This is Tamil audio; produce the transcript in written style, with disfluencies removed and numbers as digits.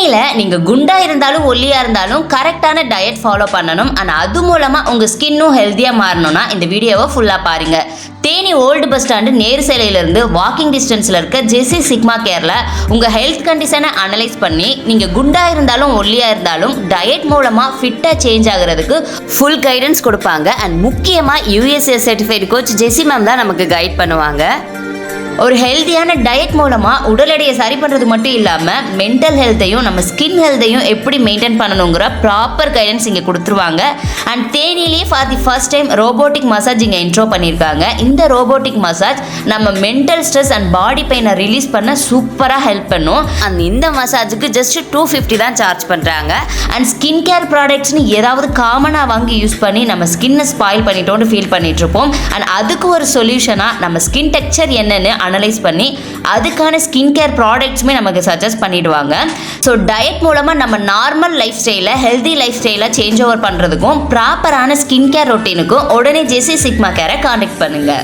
தேனியில் நீங்கள் குண்டாக இருந்தாலும் ஒல்லியாக இருந்தாலும் கரெக்டான டயட் ஃபாலோ பண்ணணும். ஆனால் அது மூலமாக உங்கள் ஸ்கின்னும் ஹெல்த்தியாக மாறணும்னா இந்த வீடியோவை ஃபுல்லாக பாருங்கள். Theni old bus stand Nehru சிலையிலேருந்து வாக்கிங் டிஸ்டன்ஸில் இருக்க ஜெசி சிக்மா கேரில் உங்கள் ஹெல்த் கண்டிஷனை அனலைஸ் பண்ணி நீங்கள் குண்டாக இருந்தாலும் ஒல்லியாக இருந்தாலும் டயட் மூலமாக ஃபிட்டாக சேஞ்ச் ஆகிறதுக்கு ஃபுல் கைடன்ஸ் கொடுப்பாங்க. அண்ட் முக்கியமாக யூஎஸ்ஏ சர்டிஃபைடு கோச் ஜெசி மேம் தான் நமக்கு கைட் பண்ணுவாங்க. ஒரு ஹெல்த்தியான டயட் மூலமாக உடல் எடையை சரி பண்ணுறது மட்டும் இல்லாமல் மென்டல் ஹெல்த்தையும் நம்ம ஸ்கின் ஹெல்த்தையும் எப்படி மெயின்டைன் பண்ணணுங்கிற ப்ராப்பர் கைடன்ஸ் இங்கே கொடுத்துருவாங்க. அண்ட் தேனிலேயே for the first time robotic massage இங்கே இன்ட்ரோ பண்ணியிருக்காங்க. இந்த ரோபோட்டிக் மசாஜ் நம்ம மென்டல் ஸ்ட்ரெஸ் அண்ட் பாடி பெயினை ரிலீஸ் பண்ண சூப்பராக ஹெல்ப் பண்ணும். அண்ட் இந்த மசாஜுக்கு ஜஸ்ட் $250 தான் சார்ஜ் பண்ணுறாங்க. அண்ட் ஸ்கின் கேர் ப்ராடக்ட்ஸ்னு ஏதாவது காமனாக வாங்கி யூஸ் பண்ணி நம்ம ஸ்கின்னை ஸ்பாயில் பண்ணிட்டோன்னு ஃபீல் பண்ணிட்டு இருப்போம். அண்ட் அதுக்கு ஒரு சொல்யூஷனாக நம்ம ஸ்கின் டெக்ஸ்சர் என்னென்னு அனலைஸ் பண்ணி அதுக்கான ஸ்கின் கேர் ப்ராடக்ட்ஸுமே நமக்கு சஜஸ்ட் பண்ணிடுவாங்க. ஸோ டயட் மூலமாக நம்ம நார்மல் லைஃப் ஸ்டைலை ஹெல்தி லைஃப் ஸ்டைலாக சேஞ்ச் ஓவர் பண்ணுறதுக்கும் ப்ராப்பரான ஸ்கின் கேர் ரொட்டீனுக்கும் உடனே ஜெசி சிக்மா கேரை கான்டெக்ட் பண்ணுங்கள்.